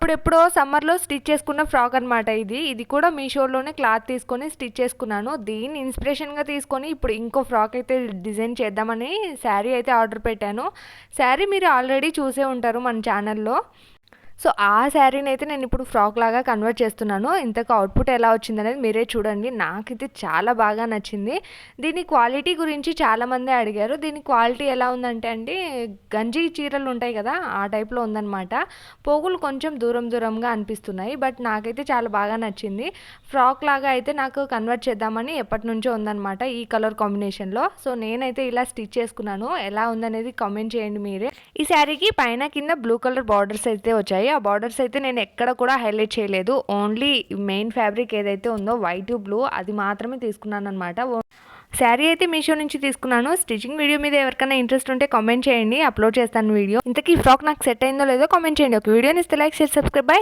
ఇప్పుడెప్పుడో సమ్మర్‌లో స్టిచ్ చేసుకున్న ఫ్రాక్ అనమాట ఇది. ఇది కూడా మీషోలోనే క్లాత్ తీసుకొని స్టిచ్ చేసుకున్నాను. దీన్ని ఇన్స్పిరేషన్‌గా తీసుకొని ఇప్పుడు ఇంకో ఫ్రాక్ అయితే డిజైన్ చేద్దామని శారీ అయితే ఆర్డర్ పెట్టాను. శారీ మీరు ఆల్రెడీ చూసే ఉంటారు మన ఛానల్‌లో. సో ఆ శారీనైతే నేను ఇప్పుడు ఫ్రాక్ లాగా కన్వర్ట్ చేస్తున్నాను. ఇంతకు అవుట్‌పుట్ ఎలా వచ్చిందనేది మీరే చూడండి. నాకైతే చాలా బాగా నచ్చింది. దీని క్వాలిటీ గురించి చాలామందే అడిగారు. దీని క్వాలిటీ ఎలా ఉందంటే అండి, గంజి చీరలు ఉంటాయి కదా! ఆ టైప్‌లో ఉందనమాట. పోగులు కొంచెం దూరం దూరంగా అనిపిస్తున్నాయి. బట్ నాకైతే చాలా బాగా నచ్చింది. ఫ్రాక్ లాగా అయితే నాకు కన్వర్ట్ చేద్దామని ఎప్పటినుంచో ఉందనమాట ఈ కలర్ కాంబినేషన్‌లో. సో నేనైతే ఇలా స్టిచ్ చేసుకున్నాను. ఎలా ఉందనేది కామెంట్ చేయండి మీరే. ఈ శారీకి పైన కింద బ్లూ కలర్ బార్డర్స్ అయితే వచ్చాయి. ఆ బార్డర్స్ అయితే నేను ఎక్కడ కూడా హైలైట్ చేయలేదు. ఓన్లీ మెయిన్ ఫ్యాబ్రిక్ ఏదైతే ఉందో వైట్, బ్లూ అది మాత్రమే తీసుకున్నాననమాట. శారీ అయితే మీషో నుంచి తీసుకున్నాను. స్టిచింగ్ వీడియో మీద ఎవరికైనా ఇంట్రెస్ట్ ఉంటే కామెంట్ చేయండి. అప్లోడ్ చేస్తాను వీడియో. ఇంతకీ ఈ ఫ్రాక్ నాకు సెట్ అయిందో లేదో కామెంట్ చేయండి. ఒక వీడియోని ఇస్తే లైక్, షేర్, సబ్స్క్రైబ్. బై.